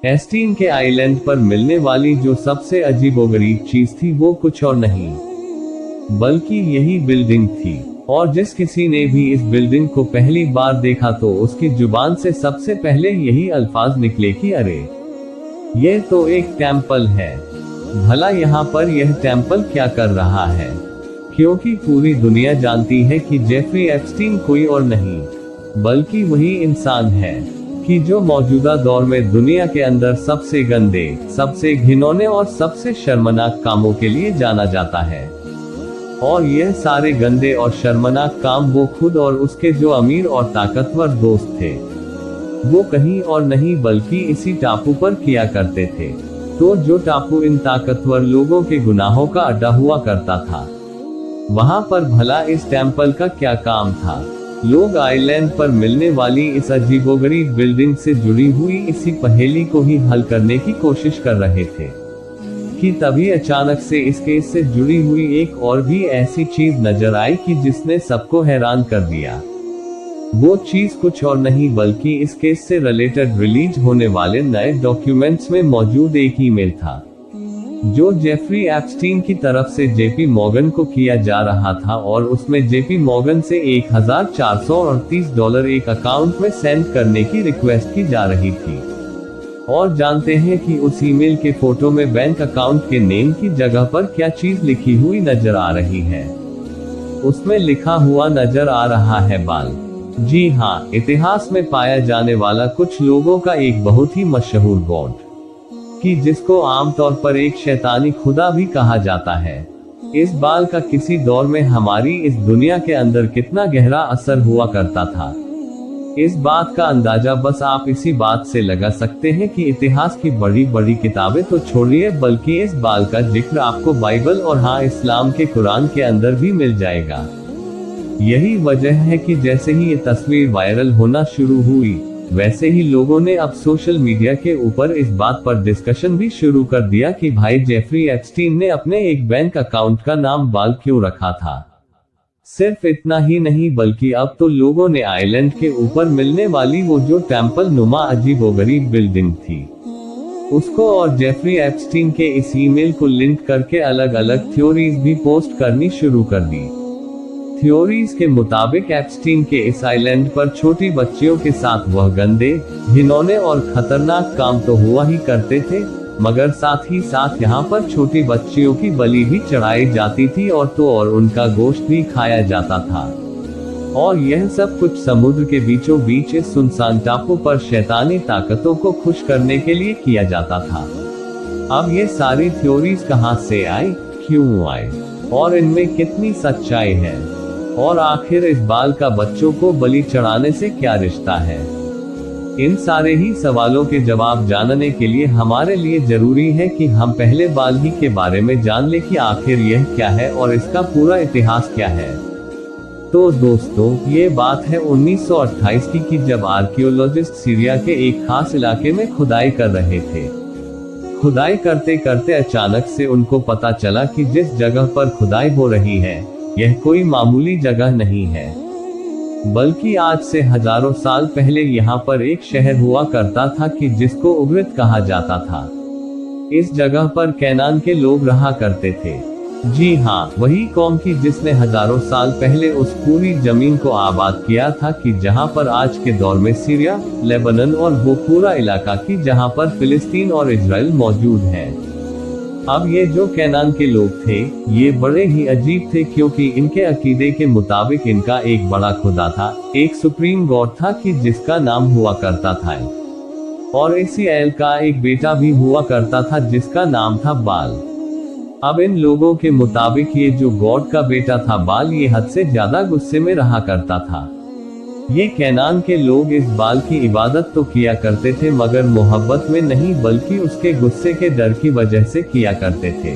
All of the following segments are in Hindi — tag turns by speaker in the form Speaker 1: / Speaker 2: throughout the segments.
Speaker 1: एस्टीन के आइलैंड पर मिलने वाली जो सबसे अजीबोगरीब चीज थी वो कुछ और नहीं बल्कि यही बिल्डिंग थी। और जिस किसी ने भी इस बिल्डिंग को पहली बार देखा तो उसकी जुबान से सबसे पहले यही अल्फाज निकले कि अरे ये तो एक टेम्पल है। भला यहाँ पर यह टेम्पल क्या कर रहा है, क्योंकि पूरी दुनिया जानती है कि जेफरी एप्स्टीन कोई और नहीं बल्कि वही इंसान है कि जो मौजूदा दौर में दुनिया के अंदर सबसे गंदे, सबसे घिनौने और सबसे शर्मनाक कामों के लिए जाना जाता है। और यह सारे गंदे और शर्मनाक काम वो खुद और उसके जो अमीर और ताकतवर दोस्त थे वो कहीं और नहीं बल्कि इसी टापू पर किया करते थे। तो जो टापू इन ताकतवर लोगों के गुनाहों का अड्डा हुआ करता था, वहां पर भला इस टेम्पल का क्या काम था। लोग आइलैंड पर मिलने वाली इस अजीबोगरीब बिल्डिंग से जुड़ी हुई इसी पहेली को ही हल करने की कोशिश कर रहे थे कि तभी अचानक से इस केस से जुड़ी हुई एक और भी ऐसी चीज नजर आई कि जिसने सबको हैरान कर दिया। वो चीज कुछ और नहीं बल्कि इस केस से रिलेटेड रिलीज होने वाले नए डॉक्यूमेंट्स में मौजूद एक ईमेल था जो जेफरी एप्स्टीन की तरफ से जेपी मॉर्गन को किया जा रहा था, और उसमें जेपी मॉर्गन से $1438 एक अकाउंट में सेंड करने की रिक्वेस्ट की जा रही थी। और जानते हैं कि उस ईमेल के फोटो में बैंक अकाउंट के नेम की जगह पर क्या चीज लिखी हुई नजर आ रही है। उसमें लिखा हुआ नजर आ रहा है बाल। जी हाँ, इतिहास में पाया जाने वाला कुछ लोगों का एक बहुत ही मशहूर गॉड कि जिसको आमतौर पर एक शैतानी खुदा भी कहा जाता है। इस बाल का किसी दौर में हमारी इस दुनिया के अंदर कितना गहरा असर हुआ करता था, इस बात का अंदाजा बस आप इसी बात से लगा सकते हैं कि इतिहास की बड़ी बड़ी किताबें तो छोड़िए बल्कि इस बाल का जिक्र आपको बाइबल और हाँ इस्लाम के कुरान के अंदर भी मिल जाएगा। यही वजह है कि जैसे ही ये तस्वीर वायरल होना शुरू हुई, वैसे ही लोगों ने अब सोशल मीडिया के ऊपर इस बात पर डिस्कशन भी शुरू कर दिया कि भाई जेफरी एप्स्टीन ने अपने एक बैंक अकाउंट का नाम बाल क्यों रखा था। सिर्फ इतना ही नहीं बल्कि अब तो लोगों ने आइलैंड के ऊपर मिलने वाली वो जो टेम्पल नुमा अजीबोगरीब बिल्डिंग थी उसको और जेफरी एप्स्टीन के इस ईमेल को लिंक करके अलग अलग थ्योरीज भी पोस्ट करनी शुरू कर दी। थ्योरीज के मुताबिक एप्स्टीन के इस आइलैंड पर छोटी बच्चियों के साथ वह गंदे, घिनौने और खतरनाक काम तो हुआ ही करते थे, मगर साथ ही साथ यहाँ पर छोटी बच्चियों की बलि भी चढ़ाई जाती थी और उनका गोश्त भी खाया जाता था। और यह सब कुछ समुद्र के बीचों बीच इस सुनसान टापू पर शैतानी ताकतों को खुश करने के लिए किया जाता था। अब ये सारी थ्योरीज कहाँ से आई, क्यों आई और इनमें कितनी सच्चाई है, और आखिर इस बाल का बच्चों को बलि चढ़ाने से क्या रिश्ता है। इन सारे ही सवालों के जवाब जानने के लिए हमारे लिए जरूरी है कि हम पहले बाल ही के बारे में जान ले कि आखिर यह क्या है और इसका पूरा इतिहास क्या है। तो दोस्तों, ये बात है 1928 की कि जब आर्कियोलॉजिस्ट सीरिया के एक खास इलाके में खुदाई कर रहे थे। खुदाई करते करते अचानक से उनको पता चला कि जिस जगह पर खुदाई हो रही है यह कोई मामूली जगह नहीं है, बल्कि आज से हजारों साल पहले यहाँ पर एक शहर हुआ करता था कि जिसको उग्रित कहा जाता था। इस जगह पर कैनान के लोग रहा करते थे। जी हाँ, वही कौम की जिसने हजारों साल पहले उस पूरी जमीन को आबाद किया था कि जहाँ पर आज के दौर में सीरिया, लेबनान और वो पूरा इलाका की जहाँ पर फिलिस्तीन और इजराइल मौजूद है। अब ये जो कैनान के लोग थे ये बड़े ही अजीब थे, क्योंकि इनके अकीदे के मुताबिक इनका एक बड़ा खुदा था, एक सुप्रीम गॉड था कि जिसका नाम हुआ करता था, और इसी एल का एक बेटा भी हुआ करता था जिसका नाम था बाल। अब इन लोगों के मुताबिक ये जो गॉड का बेटा था बाल, ये हद से ज्यादा गुस्से में रहा करता था। ये कैनान के लोग इस बाल की इबादत तो किया करते थे मगर मोहब्बत में नहीं बल्कि उसके गुस्से के डर की वजह से किया करते थे।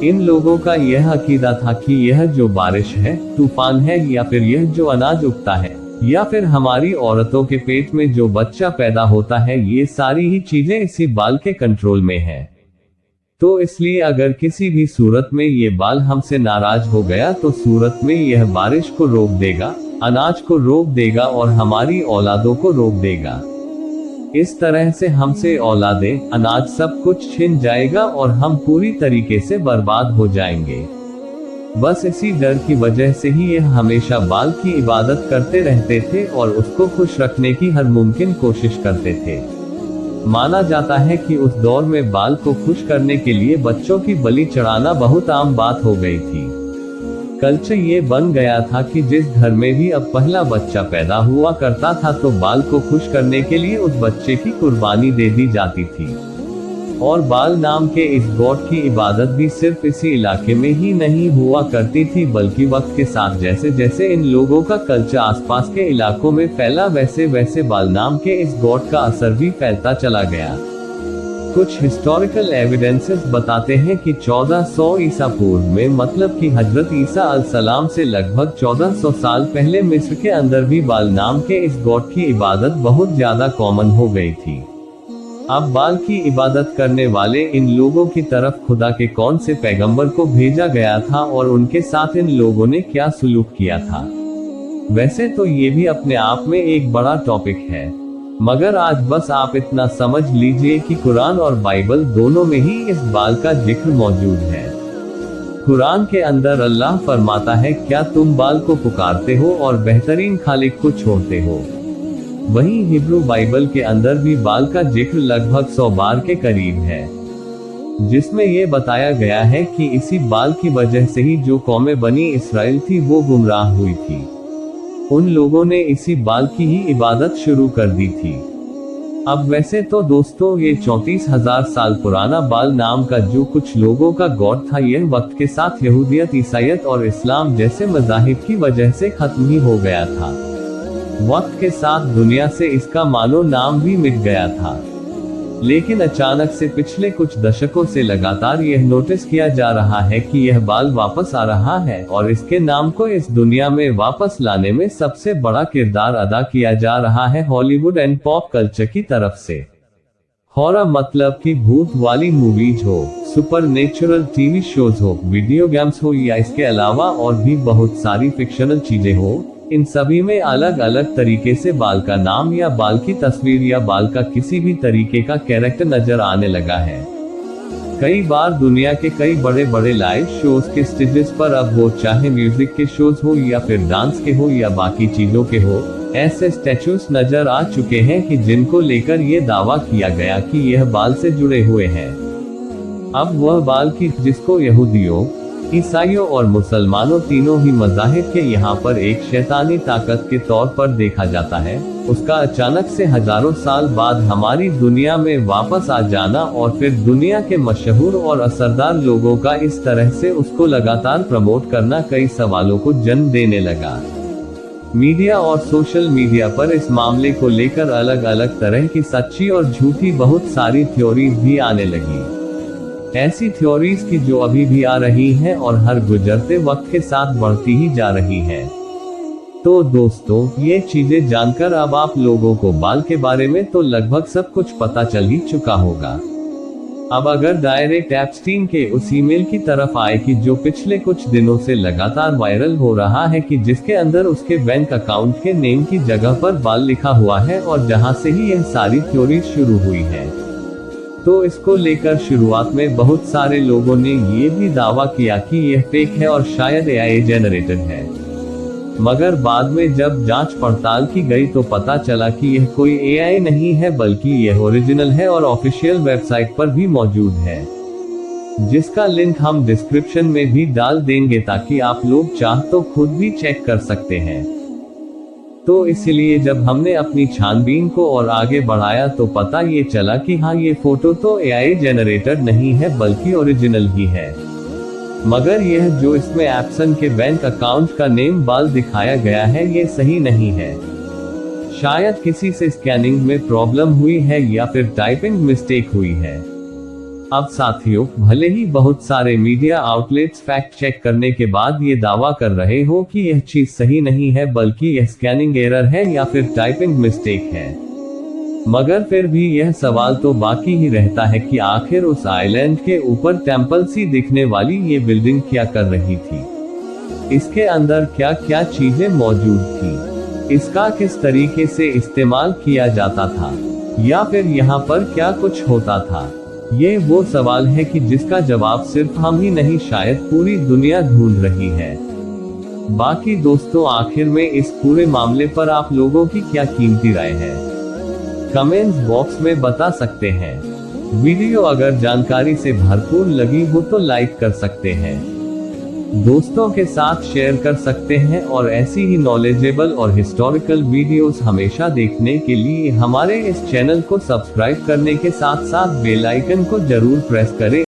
Speaker 1: इन लोगों का यह अकीदा था कि यह जो बारिश है, तूफान है, या फिर यह जो अनाज उगता है, या फिर हमारी औरतों के पेट में जो बच्चा पैदा होता है, ये सारी ही चीजें इसी बाल के कंट्रोल में है। तो इसलिए अगर किसी भी सूरत में ये बाल हमसे नाराज हो गया तो सूरत में यह बारिश को रोक देगा, अनाज को रोक देगा और हमारी औलादों को रोक देगा। इस तरह से हमसे औलादें, अनाज सब कुछ छिन जाएगा और हम पूरी तरीके से बर्बाद हो जाएंगे। बस इसी डर की वजह से ही यह हमेशा बाल की इबादत करते रहते थे और उसको खुश रखने की हर मुमकिन कोशिश करते थे। माना जाता है कि उस दौर में बाल को खुश करने के लिए बच्चों की बलि चढ़ाना बहुत आम बात हो गई थी। कल्चर ये बन गया था कि जिस घर में भी अब पहला बच्चा पैदा हुआ करता था तो बाल को खुश करने के लिए उस बच्चे की कुर्बानी दे दी जाती थी। और बाल नाम के इस गॉड की इबादत भी सिर्फ इसी इलाके में ही नहीं हुआ करती थी, बल्कि वक्त के साथ जैसे जैसे इन लोगों का कल्चर आसपास के इलाकों में फैला वैसे वैसे बाल नाम के इस गॉड का असर भी फैलता चला गया। कुछ हिस्टोरिकल एविडेंसेस बताते हैं कि 1400 ईसा पूर्व में, मतलब कि हजरत ईसा अलैहिस्सलाम से लगभग 1400 साल पहले मिस्र के अंदर भी बाल नाम के इस गॉड की इबादत बहुत ज्यादा कॉमन हो गई थी। अब बाल की इबादत करने वाले इन लोगों की तरफ खुदा के कौन से पैगंबर को भेजा गया था और उनके साथ इन लोगों ने क्या सुलूक किया था, वैसे तो ये भी अपने आप में एक बड़ा टॉपिक है, मगर आज बस आप इतना समझ लीजिए कि कुरान और बाइबल दोनों में ही इस बाल का जिक्र मौजूद है। कुरान के अंदर अल्लाह फरमाता है, क्या तुम बाल को पुकारते हो और बेहतरीन खालिक को छोड़ते हो। वहीं हिब्रू बाइबल के अंदर भी बाल का जिक्र लगभग 100 बार के करीब है, जिसमें यह बताया गया है कि इसी बाल की वजह से ही जो कौमें बनी इसराइल थी वो गुमराह हुई थी। उन लोगों ने इसी बाल की ही इबादत शुरू कर दी थी। अब वैसे तो दोस्तों ये 34,000 साल पुराना बाल नाम का जो कुछ लोगों का गॉड था, यह वक्त के साथ यहूदियत, ईसाईयत और इस्लाम जैसे मज़ाहिब की वजह से खत्म ही हो गया था। वक्त के साथ दुनिया से इसका मानो नाम भी मिट गया था, लेकिन अचानक से पिछले कुछ दशकों से लगातार यह नोटिस किया जा रहा है कि यह बाल वापस आ रहा है और इसके नाम को इस दुनिया में वापस लाने में सबसे बड़ा किरदार अदा किया जा रहा है हॉलीवुड एंड पॉप कल्चर की तरफ से। हॉरर मतलब कि भूत वाली मूवीज हो, सुपरनेचुरल टीवी शोज हो, वीडियो गेम्स हो या इसके अलावा और भी बहुत सारी फिक्शनल चीजें हो, इन सभी में अलग अलग तरीके से बाल का नाम या बाल की तस्वीर या बाल का किसी भी तरीके का कैरेक्टर नजर आने लगा है। कई बार दुनिया के कई बड़े बड़े लाइव शोज के स्टेजेस पर, अब वो चाहे म्यूजिक के शोज हो या फिर डांस के हो या बाकी चीजों के हो, ऐसे स्टैचूज नजर आ चुके हैं कि जिनको लेकर ये दावा किया गया कि यह बाल से जुड़े हुए हैं। अब वह बाल की जिसको यहूदियों, ईसाइयों और मुसलमानों तीनों ही मज़ाहिब के यहाँ पर एक शैतानी ताकत के तौर पर देखा जाता है, उसका अचानक से हजारों साल बाद हमारी दुनिया में वापस आ जाना और फिर दुनिया के मशहूर और असरदार लोगों का इस तरह से उसको लगातार प्रमोट करना कई सवालों को जन्म देने लगा। मीडिया और सोशल मीडिया पर इस मामले को लेकर अलग अलग तरह की सच्ची और झूठी बहुत सारी थ्योरीज भी आने लगी। ऐसी थ्योरीज की जो अभी भी आ रही हैं और हर गुजरते वक्त के साथ बढ़ती ही जा रही हैं। तो दोस्तों, ये चीजें जानकर अब आप लोगों को बाल के बारे में तो लगभग सब कुछ पता चल ही चुका होगा। अब अगर डायरेक्ट एप्स्टीन के उस ईमेल की तरफ आए कि जो पिछले कुछ दिनों से लगातार वायरल हो रहा है, कि जिसके अंदर उसके बैंक अकाउंट के नेम की जगह पर बाल लिखा हुआ है और जहां से ही यह सारी थ्योरीज शुरू हुई है, तो इसको लेकर शुरुआत में बहुत सारे लोगों ने ये भी दावा किया कि यह फेक है और शायद एआई जनरेटेड है। मगर बाद में जब जांच पड़ताल की गई तो पता चला कि यह कोई एआई नहीं है, बल्कि यह ओरिजिनल है और ऑफिशियल वेबसाइट पर भी मौजूद है, जिसका लिंक हम डिस्क्रिप्शन में भी डाल देंगे ताकि आप लोग चाह तो खुद भी चेक कर सकते हैं। तो इसलिए जब हमने अपनी छानबीन को और आगे बढ़ाया तो पता ये चला कि हाँ, ये फोटो तो एआई जनरेटेड नहीं है बल्कि ओरिजिनल ही है। मगर यह जो इसमें एप्सन के बैंक अकाउंट का नेम बाल दिखाया गया है, ये सही नहीं है। शायद किसी से स्कैनिंग में प्रॉब्लम हुई है या फिर टाइपिंग मिस्टेक हुई है। अब साथियों, भले ही बहुत सारे मीडिया आउटलेट्स फैक्ट चेक करने के बाद ये दावा कर रहे हो कि यह चीज सही नहीं है बल्कि यह स्कैनिंग एरर है या फिर टाइपिंग मिस्टेक है, मगर फिर भी यह सवाल तो बाकी ही रहता है कि आखिर उस आइलैंड के ऊपर टेंपल सी दिखने वाली ये बिल्डिंग क्या कर रही थी, इसके अंदर क्या क्या चीजें मौजूद थी, इसका किस तरीके से इस्तेमाल किया जाता था। या फिर यहाँ पर क्या कुछ होता था? ये वो सवाल है कि जिसका जवाब सिर्फ हम ही नहीं शायद पूरी दुनिया ढूंढ रही है। बाकी दोस्तों, आखिर में इस पूरे मामले पर आप लोगों की क्या कीमती राय है, कमेंट्स बॉक्स में बता सकते हैं। वीडियो अगर जानकारी से भरपूर लगी हो तो लाइक कर सकते हैं, दोस्तों के साथ शेयर कर सकते हैं और ऐसी ही नॉलेजेबल और हिस्टोरिकल वीडियोस हमेशा देखने के लिए हमारे इस चैनल को सब्सक्राइब करने के साथ साथ बेल आइकन को जरूर प्रेस करें।